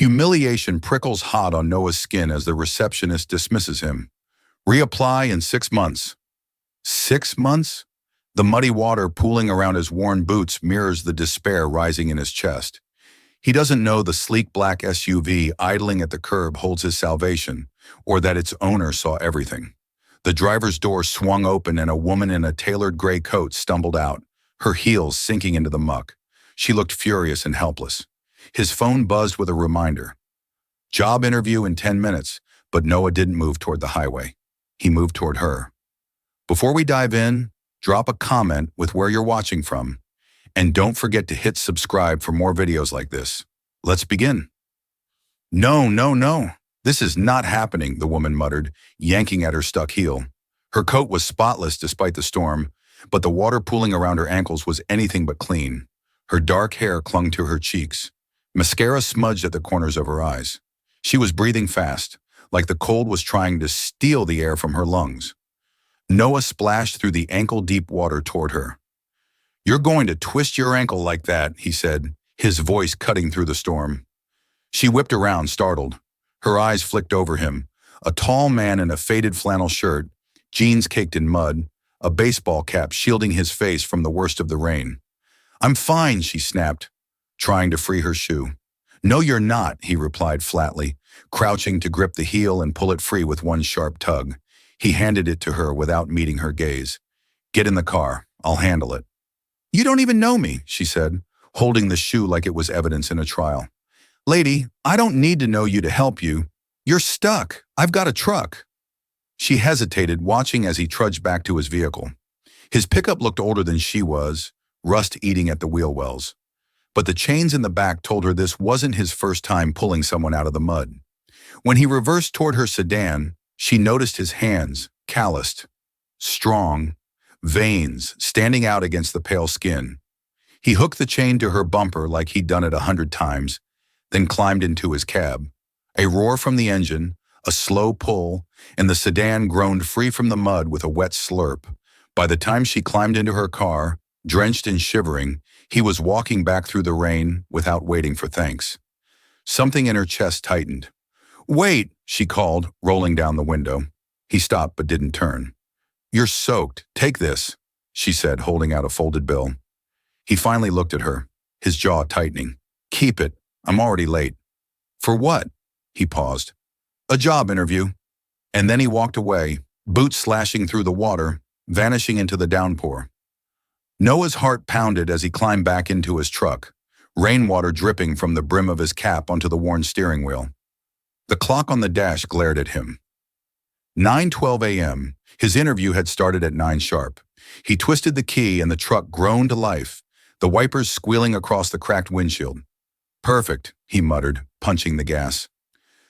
Humiliation prickles hot on Noah's skin as the receptionist dismisses him. Reapply in 6 months. 6 months? The muddy water pooling around his worn boots mirrors the despair rising in his chest. He doesn't know the sleek black SUV idling at the curb holds his salvation, or that its owner saw everything. The driver's door swung open and a woman in a tailored gray coat stumbled out, her heels sinking into the muck. She looked furious and helpless. His phone buzzed with a reminder. Job interview in 10 minutes, but Noah didn't move toward the highway. He moved toward her. Before we dive in, drop a comment with where you're watching from, and don't forget to hit subscribe for more videos like this. Let's begin. No, no, no. This is not happening, the woman muttered, yanking at her stuck heel. Her coat was spotless despite the storm, but the water pooling around her ankles was anything but clean. Her dark hair clung to her cheeks. Mascara smudged at the corners of her eyes. She was breathing fast, like the cold was trying to steal the air from her lungs. Noah splashed through the ankle-deep water toward her. You're going to twist your ankle like that, he said, his voice cutting through the storm. She whipped around, startled. Her eyes flicked over him, a tall man in a faded flannel shirt, jeans caked in mud, a baseball cap shielding his face from the worst of the rain. I'm fine, she snapped, trying to free her shoe. No, you're not, he replied flatly, crouching to grip the heel and pull it free with one sharp tug. He handed it to her without meeting her gaze. Get in the car. I'll handle it. You don't even know me, she said, holding the shoe like it was evidence in a trial. Lady, I don't need to know you to help you. You're stuck. I've got a truck. She hesitated, watching as he trudged back to his vehicle. His pickup looked older than she was, rust eating at the wheel wells. But the chains in the back told her this wasn't his first time pulling someone out of the mud. When he reversed toward her sedan, she noticed his hands, calloused, strong, veins standing out against the pale skin. He hooked the chain to her bumper like he'd done it 100 times, then climbed into his cab. A roar from the engine, a slow pull, and the sedan groaned free from the mud with a wet slurp. By the time she climbed into her car, drenched and shivering, he was walking back through the rain without waiting for thanks. Something in her chest tightened. Wait, she called, rolling down the window. He stopped but didn't turn. You're soaked. Take this, she said, holding out a folded bill. He finally looked at her, his jaw tightening. Keep it. I'm already late. For what? He paused. A job interview. And then he walked away, boots slashing through the water, vanishing into the downpour. Noah's heart pounded as he climbed back into his truck, rainwater dripping from the brim of his cap onto the worn steering wheel. The clock on the dash glared at him. 9:12 a.m. His interview had started at 9 sharp. He twisted the key and the truck groaned to life, the wipers squealing across the cracked windshield. Perfect, he muttered, punching the gas.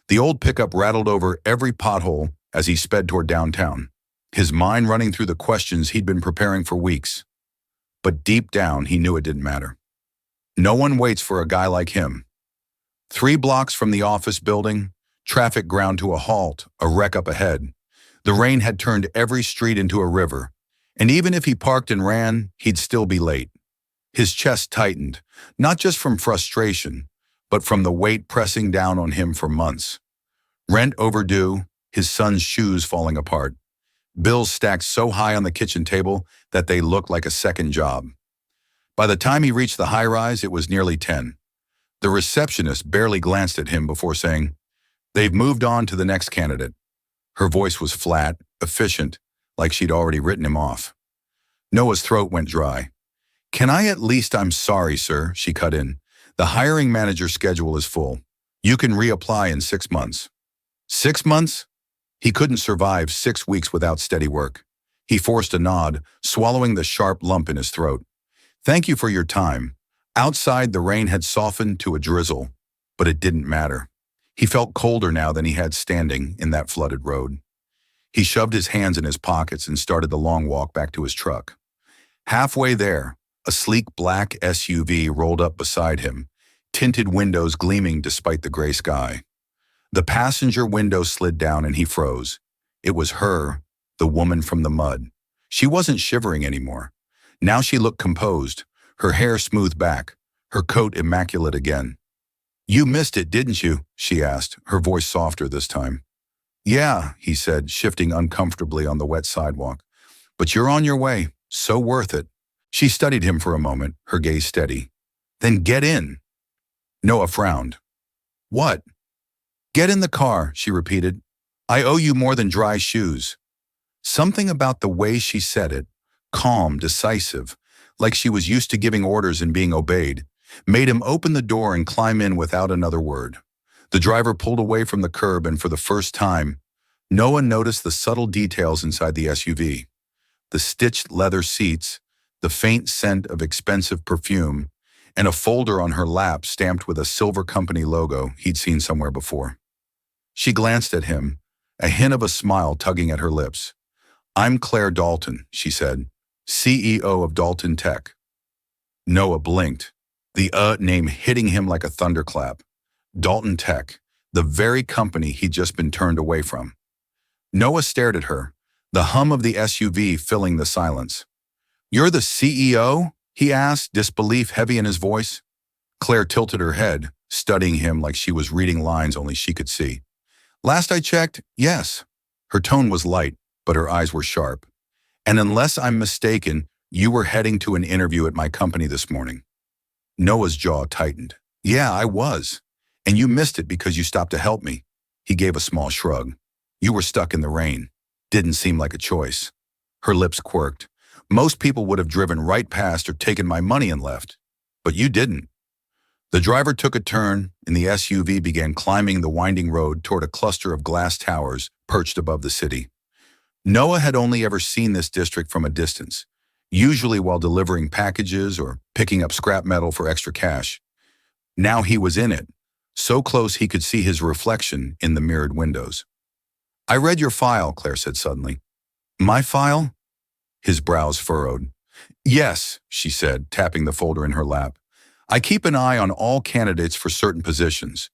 The old pickup rattled over every pothole as he sped toward downtown, his mind running through the questions he'd been preparing for weeks. But deep down, he knew it didn't matter. No one waits for a guy like him. 3 blocks from the office building, traffic ground to a halt, a wreck up ahead. The rain had turned every street into a river, and even if he parked and ran, he'd still be late. His chest tightened, not just from frustration, but from the weight pressing down on him for months. Rent overdue, his son's shoes falling apart. Bills stacked so high on the kitchen table that they looked like a second job. By the time he reached the high-rise, it was nearly 10. The receptionist barely glanced at him before saying, "They've moved on to the next candidate." Her voice was flat, efficient, like she'd already written him off. Noah's throat went dry. I'm sorry, sir, she cut in. The hiring manager's schedule is full. You can reapply in 6 months. 6 months? He couldn't survive 6 weeks without steady work. He forced a nod, swallowing the sharp lump in his throat. Thank you for your time. Outside, the rain had softened to a drizzle, but it didn't matter. He felt colder now than he had standing in that flooded road. He shoved his hands in his pockets and started the long walk back to his truck. Halfway there, a sleek black SUV rolled up beside him, tinted windows gleaming despite the gray sky. The passenger window slid down and he froze. It was her, the woman from the mud. She wasn't shivering anymore. Now she looked composed, her hair smoothed back, her coat immaculate again. You missed it, didn't you? She asked, her voice softer this time. Yeah, he said, shifting uncomfortably on the wet sidewalk. But you're on your way. So worth it. She studied him for a moment, her gaze steady. Then get in. Noah frowned. What? Get in the car, she repeated. I owe you more than dry shoes. Something about the way she said it, calm, decisive, like she was used to giving orders and being obeyed, made him open the door and climb in without another word. The driver pulled away from the curb, and for the first time, Noah noticed the subtle details inside the SUV. The stitched leather seats, the faint scent of expensive perfume, and a folder on her lap stamped with a silver company logo he'd seen somewhere before. She glanced at him, a hint of a smile tugging at her lips. I'm Claire Dalton, she said, CEO of Dalton Tech. Noah blinked, the name hitting him like a thunderclap. Dalton Tech, the very company he'd just been turned away from. Noah stared at her, the hum of the SUV filling the silence. You're the CEO? He asked, disbelief heavy in his voice. Claire tilted her head, studying him like she was reading lines only she could see. Last I checked, yes. Her tone was light, but her eyes were sharp. And unless I'm mistaken, you were heading to an interview at my company this morning. Noah's jaw tightened. Yeah, I was. And you missed it because you stopped to help me. He gave a small shrug. You were stuck in the rain. Didn't seem like a choice. Her lips quirked. Most people would have driven right past or taken my money and left. But you didn't. The driver took a turn, and the SUV began climbing the winding road toward a cluster of glass towers perched above the city. Noah had only ever seen this district from a distance, usually while delivering packages or picking up scrap metal for extra cash. Now he was in it, so close he could see his reflection in the mirrored windows. I read your file, Claire said suddenly. My file? His brows furrowed. Yes, she said, tapping the folder in her lap. I keep an eye on all candidates for certain positions.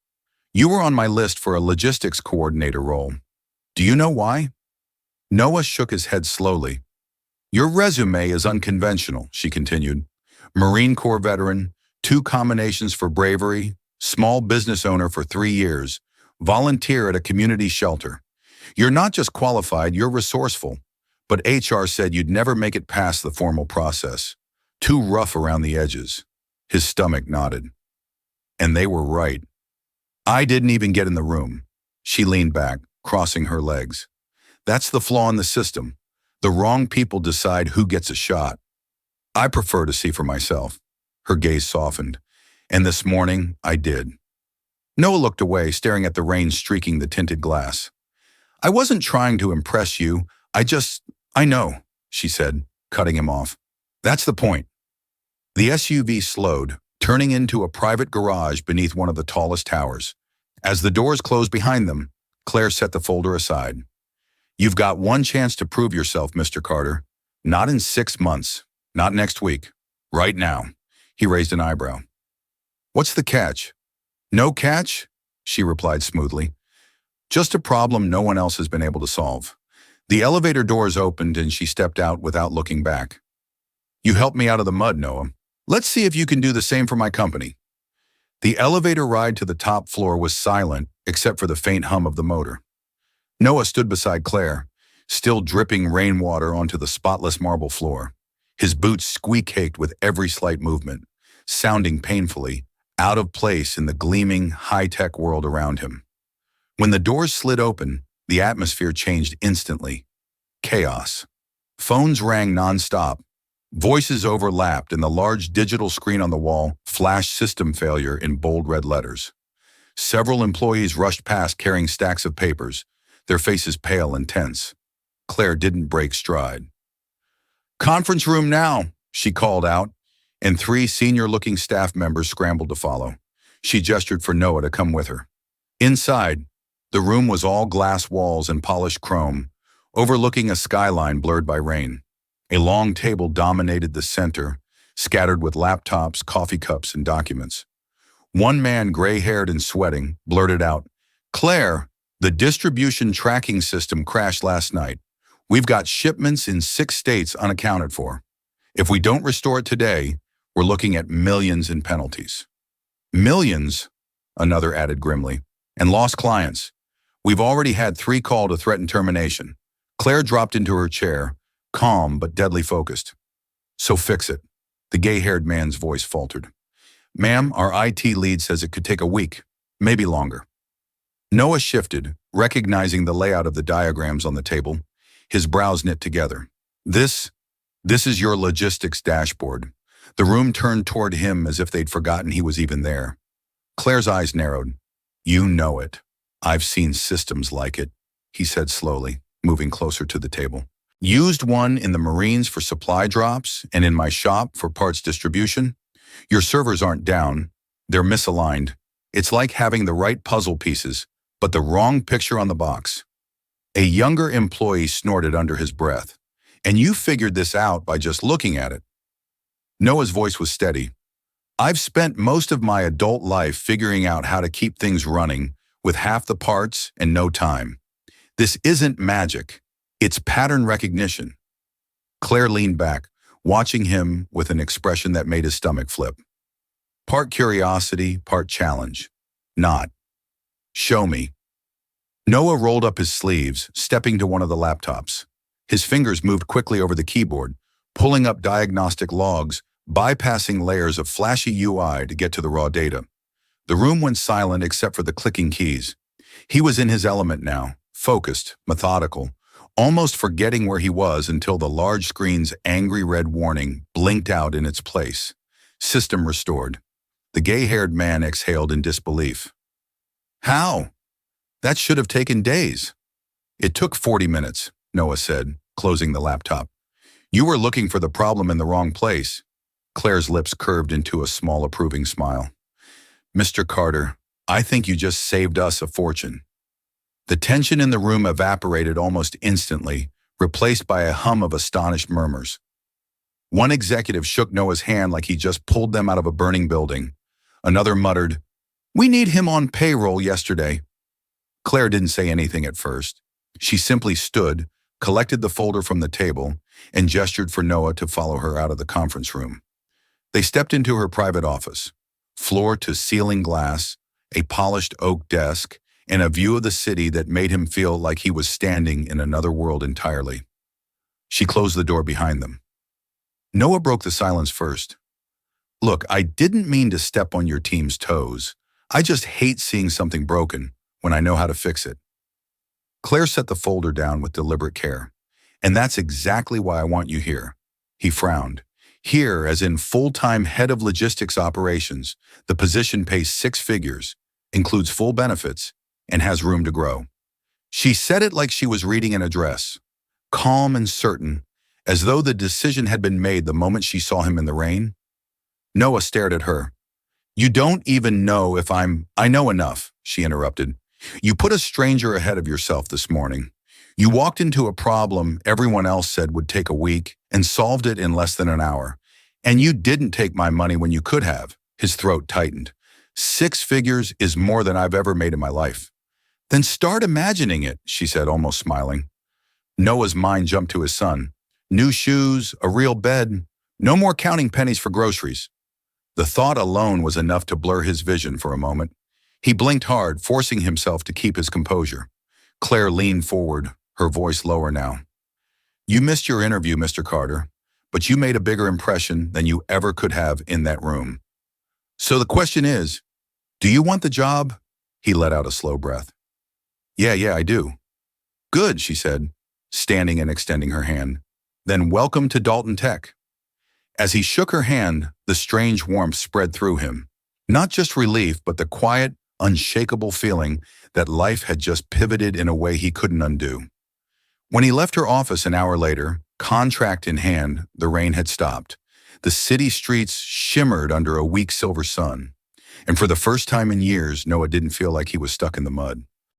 You were on my list for a logistics coordinator role. Do you know why? Noah shook his head slowly. Your resume is unconventional, she continued. Marine Corps veteran, 2 combinations for bravery, small business owner for 3 years, volunteer at a community shelter. You're not just qualified, you're resourceful. But HR said you'd never make it past the formal process. Too rough around the edges. His stomach nodded. And they were right. I didn't even get in the room. She leaned back, crossing her legs. That's the flaw in the system. The wrong people decide who gets a shot. I prefer to see for myself. Her gaze softened. And this morning, I did. Noah looked away, staring at the rain streaking the tinted glass. I wasn't trying to impress you. I know, she said, cutting him off. That's the point. The SUV slowed, turning into a private garage beneath one of the tallest towers. As the doors closed behind them, Claire set the folder aside. You've got one chance to prove yourself, Mr. Carter. Not in 6 months. Not next week. Right now. He raised an eyebrow. What's the catch? No catch? She replied smoothly. Just a problem no one else has been able to solve. The elevator doors opened and she stepped out without looking back. You helped me out of the mud, Noah. Let's see if you can do the same for my company. The elevator ride to the top floor was silent except for the faint hum of the motor. Noah stood beside Claire, still dripping rainwater onto the spotless marble floor. His boots squeak-caked with every slight movement, sounding painfully out of place in the gleaming, high-tech world around him. When the doors slid open, the atmosphere changed instantly. Chaos. Phones rang nonstop. Voices overlapped, and the large digital screen on the wall flashed system failure in bold red letters. Several employees rushed past carrying stacks of papers, their faces pale and tense. Claire didn't break stride. Conference room now, she called out, and 3 senior-looking staff members scrambled to follow. She gestured for Noah to come with her. Inside, the room was all glass walls and polished chrome, overlooking a skyline blurred by rain. A long table dominated the center, scattered with laptops, coffee cups, and documents. One man, gray-haired and sweating, blurted out, Claire, the distribution tracking system crashed last night. We've got shipments in 6 states unaccounted for. If we don't restore it today, we're looking at millions in penalties. Millions? another added grimly. And lost clients. We've already had 3 calls to threaten termination. Claire dropped into her chair, calm but deadly focused. So fix it. The gay-haired man's voice faltered. Ma'am, our IT lead says it could take a week, maybe longer. Noah shifted, recognizing the layout of the diagrams on the table, his brows knit together. This is your logistics dashboard. The room turned toward him as if they'd forgotten he was even there. Claire's eyes narrowed. You know it. I've seen systems like it, he said slowly, moving closer to the table. Used one in the Marines for supply drops and in my shop for parts distribution. Your servers aren't down, they're misaligned. It's like having the right puzzle pieces, but the wrong picture on the box. A younger employee snorted under his breath. And you figured this out by just looking at it. Noah's voice was steady. I've spent most of my adult life figuring out how to keep things running with half the parts and no time. This isn't magic. It's pattern recognition. Claire leaned back, watching him with an expression that made his stomach flip. Part curiosity, part challenge. Not. Show me. Noah rolled up his sleeves, stepping to one of the laptops. His fingers moved quickly over the keyboard, pulling up diagnostic logs, bypassing layers of flashy UI to get to the raw data. The room went silent except for the clicking keys. He was in his element now, focused, methodical, almost forgetting where he was until the large screen's angry red warning blinked out in its place. System restored. The gay-haired man exhaled in disbelief. How? That should have taken days. It took 40 minutes, Noah said, closing the laptop. You were looking for the problem in the wrong place. Claire's lips curved into a small approving smile. Mr. Carter, I think you just saved us a fortune. The tension in the room evaporated almost instantly, replaced by a hum of astonished murmurs. One executive shook Noah's hand like he just pulled them out of a burning building. Another muttered, "We need him on payroll yesterday." Claire didn't say anything at first. She simply stood, collected the folder from the table, and gestured for Noah to follow her out of the conference room. They stepped into her private office. Floor-to-ceiling glass, a polished oak desk, and a view of the city that made him feel like he was standing in another world entirely. She closed the door behind them. Noah broke the silence first. Look, I didn't mean to step on your team's toes. I just hate seeing something broken when I know how to fix it. Claire set the folder down with deliberate care. And that's exactly why I want you here. He frowned. Here, as in full-time head of logistics operations, the position pays 6 figures, includes full benefits, and has room to grow. She said it like she was reading an address, calm and certain, as though the decision had been made the moment she saw him in the rain. Noah stared at her. You don't even know if I know enough, she interrupted. You put a stranger ahead of yourself this morning. You walked into a problem everyone else said would take a week and solved it in less than an hour. And you didn't take my money when you could have. His throat tightened. 6 figures is more than I've ever made in my life. Then start imagining it, she said, almost smiling. Noah's mind jumped to his son. New shoes, a real bed, no more counting pennies for groceries. The thought alone was enough to blur his vision for a moment. He blinked hard, forcing himself to keep his composure. Claire leaned forward, her voice lower now. You missed your interview, Mr. Carter, but you made a bigger impression than you ever could have in that room. So the question is, do you want the job? He let out a slow breath. Yeah, I do. Good, she said, standing and extending her hand. Then welcome to Dalton Tech. As he shook her hand, the strange warmth spread through him. Not just relief, but the quiet, unshakable feeling that life had just pivoted in a way he couldn't undo. When he left her office an hour later, contract in hand, the rain had stopped. The city streets shimmered under a weak silver sun. And for the first time in years, Noah didn't feel like he was stuck in the mud.